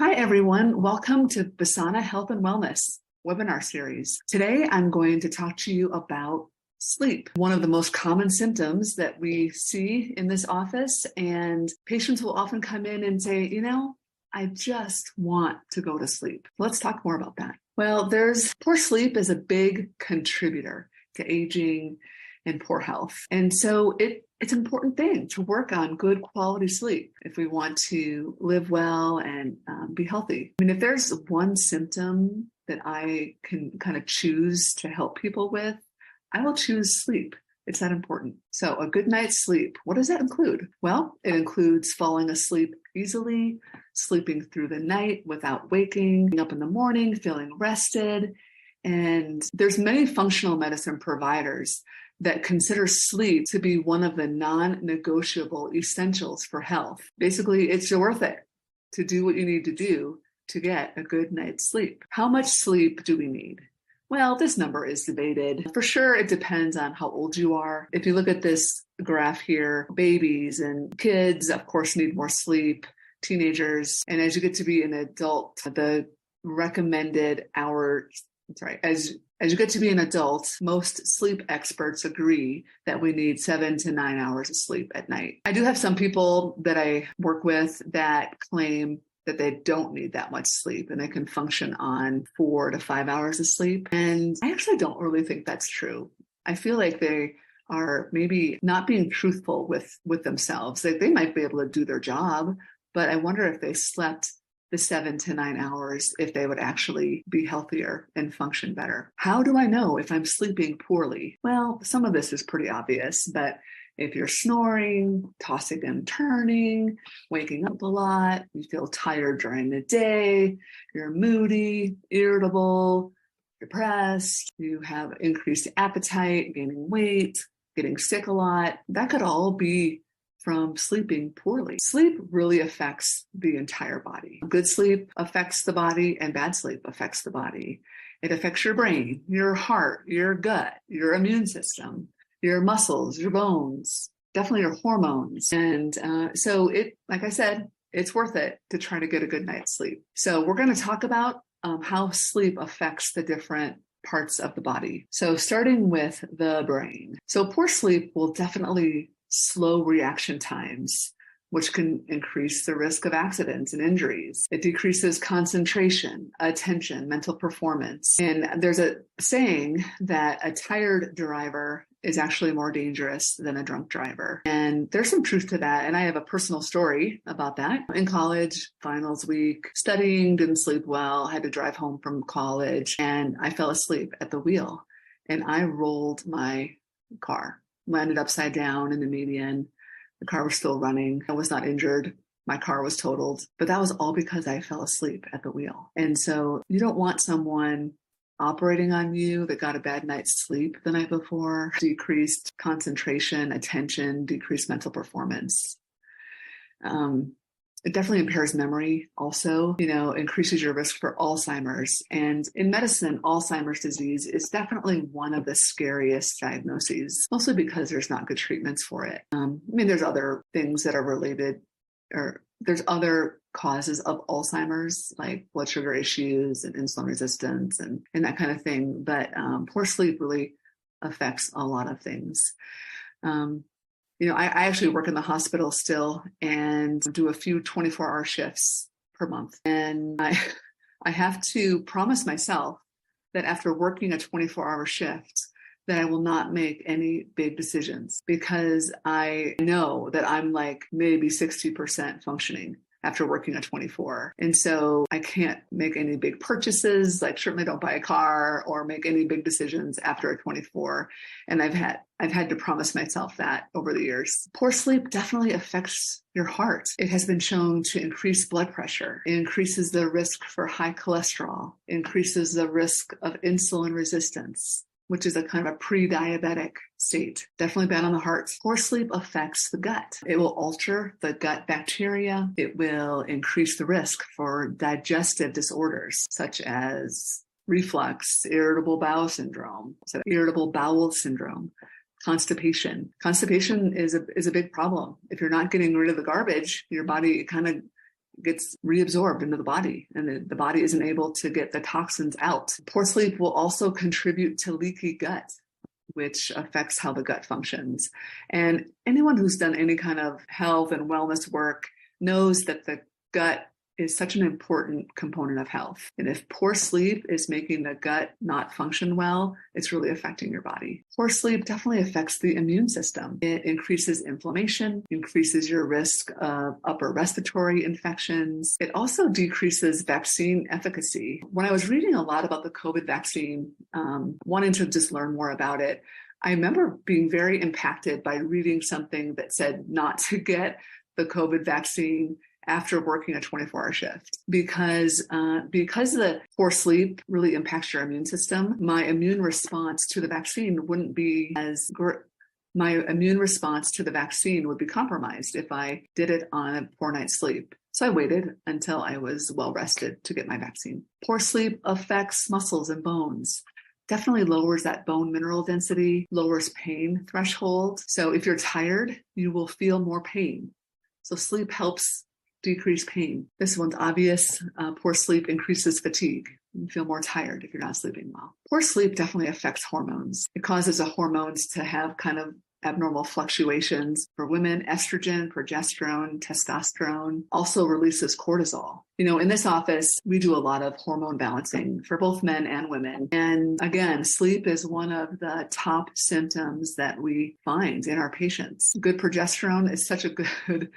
Hi, everyone. Welcome to Basana Health and Wellness webinar series. Today, I'm going to talk to you about sleep, one of the most common symptoms that we see in this office. And patients will often come in and say, I just want to go to sleep. Let's talk more about that. Well, poor sleep is a big contributor to aging and poor health. And so it's an important thing to work on good quality sleep if we want to live well and be healthy. I mean, if there's one symptom that I can kind of choose to help people with, I will choose sleep. It's that important. So a good night's sleep, what does that include? Well, it includes falling asleep easily, sleeping through the night without waking up in the morning, feeling rested. And there's many functional medicine providers that consider sleep to be one of the non-negotiable essentials for health. Basically, it's worth it to do what you need to do to get a good night's sleep. How much sleep do we need? Well, this number is debated. For sure, it depends on how old you are. If you look at this graph here, babies and kids, of course, need more sleep, teenagers. And as you get to be an adult, the recommended hours, as you get to be an adult, most sleep experts agree that we need 7 to 9 hours of sleep at night. I do have some people that I work with that claim that they don't need that much sleep and they can function on 4 to 5 hours of sleep. And I actually don't really think that's true. I feel like they are maybe not being truthful with themselves. They might be able to do their job, but I wonder if they slept the 7 to 9 hours, if they would actually be healthier and function better. How do I know if I'm sleeping poorly? Well, some of this is pretty obvious, but if you're snoring, tossing and turning, waking up a lot, you feel tired during the day, you're moody, irritable, depressed, you have increased appetite, gaining weight, getting sick a lot, that could all be from sleeping poorly. Sleep really affects the entire body. Good sleep affects the body and bad sleep affects the body. It affects your brain, your heart, your gut, your immune system, your muscles, your bones, definitely your hormones. And so like I said, it's worth it to try to get a good night's sleep. So we're going to talk about how sleep affects the different parts of the body. So starting with the brain. So poor sleep will definitely slow reaction times, which can increase the risk of accidents and injuries. It decreases concentration, attention, mental performance. And there's a saying that a tired driver is actually more dangerous than a drunk driver. And there's some truth to that. And I have a personal story about that. In college, finals week, studying, didn't sleep well, had to drive home from college, and I fell asleep at the wheel and I rolled my car. Landed upside down in the median. The car was still running. I was not injured. My car was totaled, but that was all because I fell asleep at the wheel. And so you don't want someone operating on you that got a bad night's sleep the night before, decreased concentration, attention, decreased mental performance. It definitely impairs memory also, increases your risk for Alzheimer's. And in medicine, Alzheimer's disease is definitely one of the scariest diagnoses, mostly because there's not good treatments for it. There's other things that are related, or there's other causes of Alzheimer's, like blood sugar issues and insulin resistance and that kind of thing. But poor sleep really affects a lot of things. I actually work in the hospital still and do a few 24-hour shifts per month. And I have to promise myself that after working a 24-hour shift, that I will not make any big decisions because I know that I'm like maybe 60% functioning after working a 24. And so I can't make any big purchases, like certainly don't buy a car or make any big decisions after a 24. And I've had to promise myself that over the years. Poor sleep definitely affects your heart. It has been shown to increase blood pressure. It increases the risk for high cholesterol, increases the risk of insulin resistance, which is a kind of a pre-diabetic state. Definitely bad on the heart. Poor sleep affects the gut. It will alter the gut bacteria. It will increase the risk for digestive disorders, such as reflux, irritable bowel syndrome, constipation. Constipation is a big problem. If you're not getting rid of the garbage, your body kind of gets reabsorbed into the body, and the body isn't able to get the toxins out. Poor sleep will also contribute to leaky gut, which affects how the gut functions. And anyone who's done any kind of health and wellness work knows that the gut is such an important component of health. And if poor sleep is making the gut not function well, it's really affecting your body. Poor sleep definitely affects the immune system. It increases inflammation, increases your risk of upper respiratory infections. It also decreases vaccine efficacy. When I was reading a lot about the COVID vaccine, wanting to just learn more about it, I remember being very impacted by reading something that said not to get the COVID vaccine after working a 24-hour shift, because the poor sleep really impacts your immune system. My immune response to the vaccine wouldn't be as my immune response to the vaccine would be compromised if I did it on a poor night's sleep. So I waited until I was well rested to get my vaccine. Poor sleep affects muscles and bones. Definitely lowers that bone mineral density, lowers pain threshold. So if you're tired, you will feel more pain. So sleep helps decrease pain. This one's obvious. Poor sleep increases fatigue. You feel more tired if you're not sleeping well. Poor sleep definitely affects hormones. It causes the hormones to have kind of abnormal fluctuations. For women, estrogen, progesterone, testosterone, also releases cortisol. In this office, we do a lot of hormone balancing for both men and women. And again, sleep is one of the top symptoms that we find in our patients. Good progesterone is such a good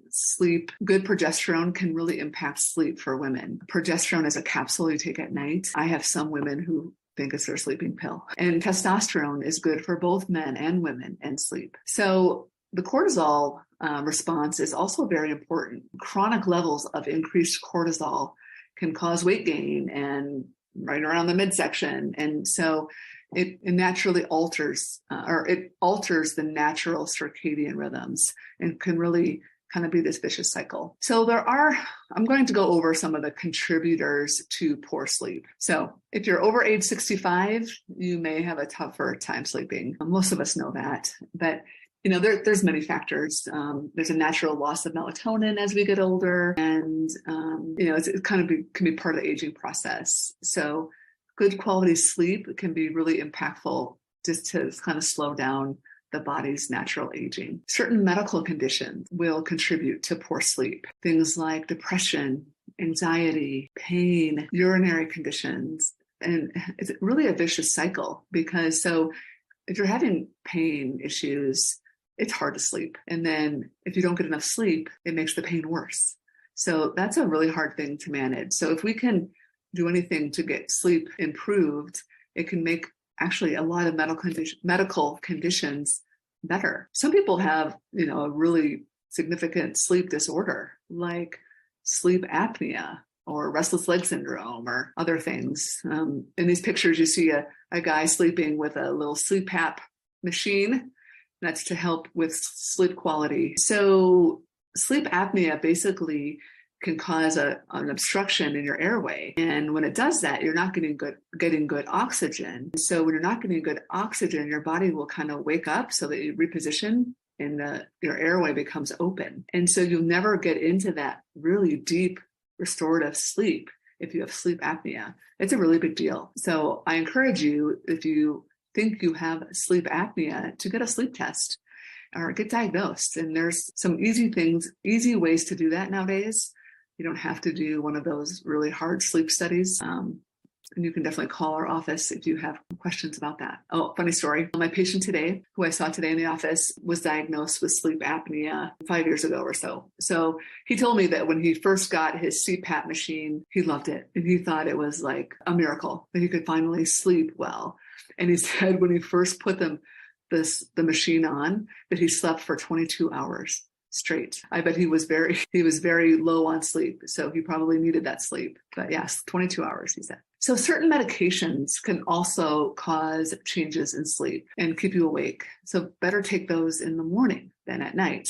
sleep. Good progesterone can really impact sleep for women. Progesterone is a capsule you take at night. I have some women who think it's their sleeping pill. And testosterone is good for both men and women and sleep. So the cortisol response is also very important. Chronic levels of increased cortisol can cause weight gain and right around the midsection. And so it naturally alters the natural circadian rhythms and can really kind of be this vicious cycle. So I'm going to go over some of the contributors to poor sleep. So if you're over age 65, you may have a tougher time sleeping. Most of us know that, but there's many factors. There's a natural loss of melatonin as we get older, and it can be part of the aging process. So good quality sleep can be really impactful just to kind of slow down the body's natural aging. Certain medical conditions will contribute to poor sleep. Things like depression, anxiety, pain, urinary conditions. And it's really a vicious cycle because if you're having pain issues, it's hard to sleep. And then if you don't get enough sleep, it makes the pain worse. So that's a really hard thing to manage. So if we can do anything to get sleep improved, it can make actually a lot of medical conditions better. Some people have, a really significant sleep disorder like sleep apnea or restless leg syndrome or other things. In these pictures, you see a guy sleeping with a little CPAP machine. That's to help with sleep quality. So sleep apnea basically can cause an obstruction in your airway. And when it does that, you're not getting good oxygen. So when you're not getting good oxygen, your body will kind of wake up so that you reposition and your airway becomes open. And so you'll never get into that really deep restorative sleep if you have sleep apnea. It's a really big deal. So I encourage you, if you think you have sleep apnea, to get a sleep test or get diagnosed. And there's some easy ways to do that nowadays. You don't have to do one of those really hard sleep studies. And you can definitely call our office if you have questions about that. Oh, funny story. My patient today, who I saw today in the office, was diagnosed with sleep apnea 5 years ago or so. So he told me that when he first got his CPAP machine, he loved it. And he thought it was like a miracle that he could finally sleep well. And he said when he first put the machine on, that he slept for 22 hours straight. I bet he was very low on sleep. So he probably needed that sleep. But yes, 22 hours, he said. So certain medications can also cause changes in sleep and keep you awake. So better take those in the morning than at night.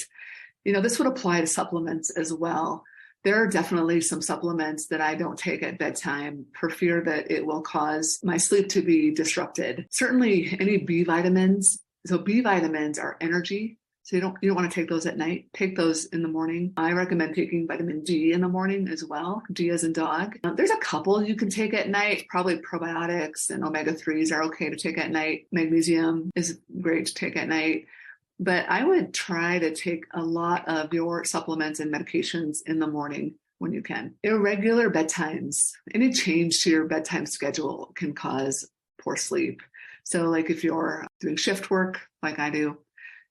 This would apply to supplements as well. There are definitely some supplements that I don't take at bedtime for fear that it will cause my sleep to be disrupted. Certainly any B vitamins. So B vitamins are energy So you don't want to take those at night. Take those in the morning. I recommend taking vitamin D in the morning as well. D as in dog. There's a couple you can take at night. Probably probiotics and omega-3s are okay to take at night. Magnesium is great to take at night. But I would try to take a lot of your supplements and medications in the morning when you can. Irregular bedtimes. Any change to your bedtime schedule can cause poor sleep. So like if you're doing shift work like I do,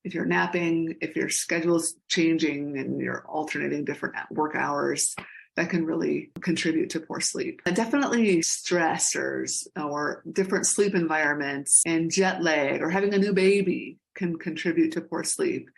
if you're napping, if your schedule's changing and you're alternating different work hours, that can really contribute to poor sleep. And definitely stressors or different sleep environments and jet lag or having a new baby can contribute to poor sleep.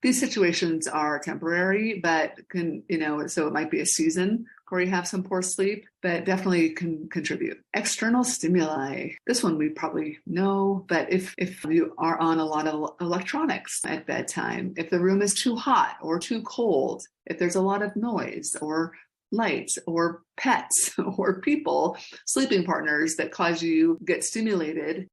These situations are temporary, but can, so it might be a season where you have some poor sleep, but definitely can contribute. External stimuli. This one we probably know, but if you are on a lot of electronics at bedtime, if the room is too hot or too cold, if there's a lot of noise or lights or pets or people, sleeping partners that cause you get stimulated,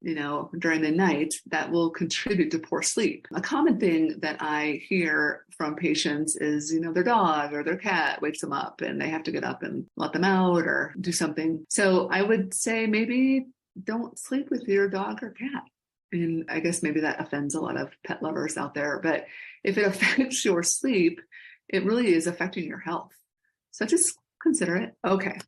during the night, that will contribute to poor sleep. A common thing that I hear from patients is, their dog or their cat wakes them up and they have to get up and let them out or do something. So I would say maybe don't sleep with your dog or cat. And I guess maybe that offends a lot of pet lovers out there, but if it affects your sleep, it really is affecting your health. So just consider it. Okay.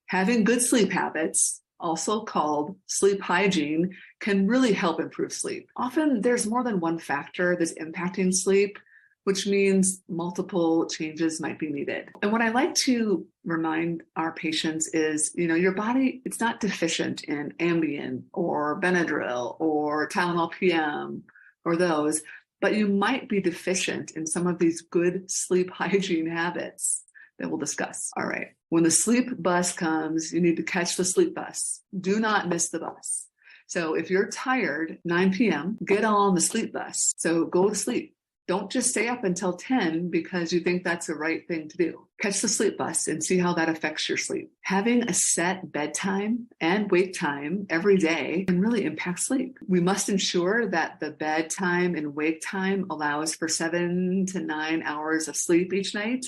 Having good sleep habits, also called sleep hygiene, can really help improve sleep. Often there's more than one factor that's impacting sleep, which means multiple changes might be needed. And what I like to remind our patients is, your body, it's not deficient in Ambien or Benadryl or Tylenol PM or those, but you might be deficient in some of these good sleep hygiene habits that we'll discuss. All right. When the sleep bus comes, you need to catch the sleep bus. Do not miss the bus. So if you're tired, 9 p.m., get on the sleep bus. So go to sleep. Don't just stay up until 10 because you think that's the right thing to do. Catch the sleep bus and see how that affects your sleep. Having a set bedtime and wake time every day can really impact sleep. We must ensure that the bedtime and wake time allows for 7 to 9 hours of sleep each night.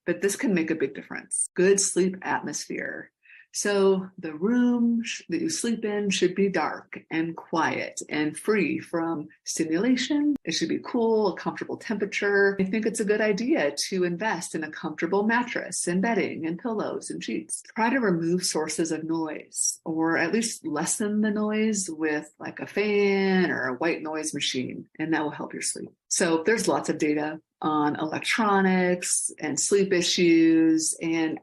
But this can make a big difference. Good sleep atmosphere. So the room that you sleep in should be dark and quiet and free from stimulation. It should be cool, a comfortable temperature. I think it's a good idea to invest in a comfortable mattress and bedding and pillows and sheets. Try to remove sources of noise, or at least lessen the noise with like a fan or a white noise machine, and that will help your sleep. So there's lots of data on electronics and sleep issues, and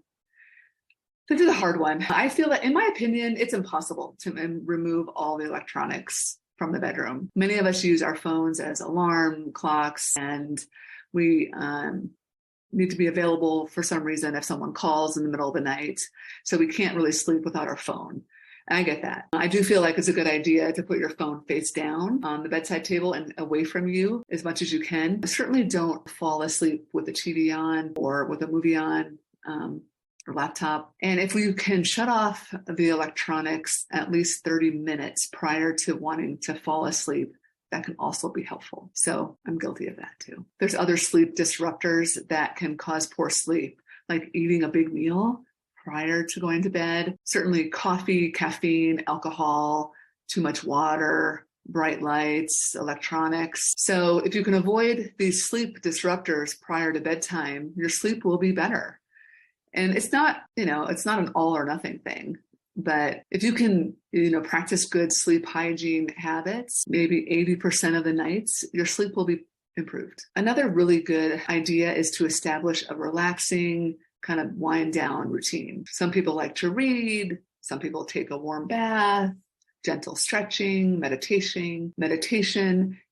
this is a hard one. I feel that, in my opinion, it's impossible to remove all the electronics from the bedroom. Many of us use our phones as alarm clocks, and we need to be available for some reason if someone calls in the middle of the night. So we can't really sleep without our phone. I get that. I do feel like it's a good idea to put your phone face down on the bedside table and away from you as much as you can. Certainly don't fall asleep with the TV on or with a movie on. Or laptop. And if you can shut off the electronics at least 30 minutes prior to wanting to fall asleep, that can also be helpful. So I'm guilty of that too. There's other sleep disruptors that can cause poor sleep, like eating a big meal prior to going to bed. Certainly coffee, caffeine, alcohol, too much water, bright lights, electronics. So if you can avoid these sleep disruptors prior to bedtime, your sleep will be better. And it's not an all or nothing thing, but if you can, practice good sleep hygiene habits, maybe 80% of the nights, your sleep will be improved. Another really good idea is to establish a relaxing kind of wind down routine. Some people like to read, some people take a warm bath, gentle stretching, meditation,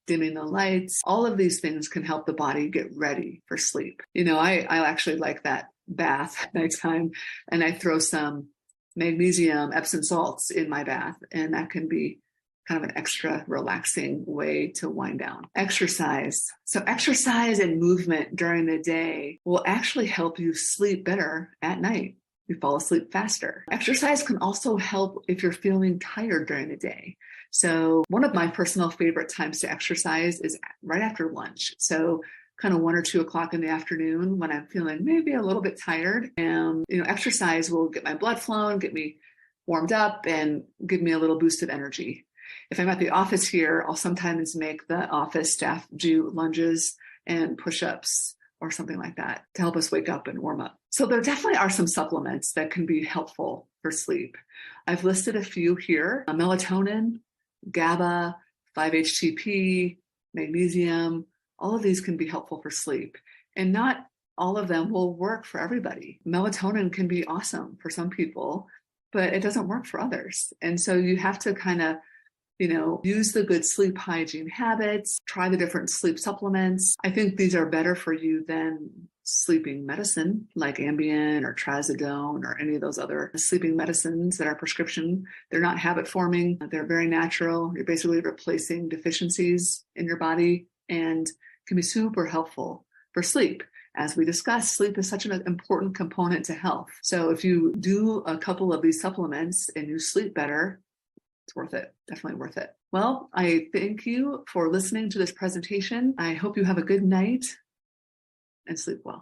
dimming the lights. All of these things can help the body get ready for sleep. I actually like that bath at nighttime, and I throw some magnesium Epsom salts in my bath, and that can be kind of an extra relaxing way to wind down. Exercise. So exercise and movement during the day will actually help you sleep better at night. You fall asleep faster. Exercise can also help if you're feeling tired during the day. So one of my personal favorite times to exercise is right after lunch. So kind of 1 or 2 o'clock in the afternoon when I'm feeling maybe a little bit tired. And, exercise will get my blood flowing, get me warmed up, and give me a little boost of energy. If I'm at the office here, I'll sometimes make the office staff do lunges and push-ups or something like that to help us wake up and warm up. So there definitely are some supplements that can be helpful for sleep. I've listed a few here: melatonin, GABA, 5-HTP, magnesium. All of these can be helpful for sleep, and not all of them will work for everybody. Melatonin can be awesome for some people, but it doesn't work for others. And so you have to kind of use the good sleep hygiene habits, try the different sleep supplements. I think these are better for you than sleeping medicine like Ambien or Trazodone or any of those other sleeping medicines that are prescription. They're not habit forming. They're very natural. You're basically replacing deficiencies in your body and can be super helpful for sleep. As we discussed, sleep is such an important component to health. So if you do a couple of these supplements and you sleep better, it's worth it. Definitely worth it. Well, I thank you for listening to this presentation. I hope you have a good night and sleep well.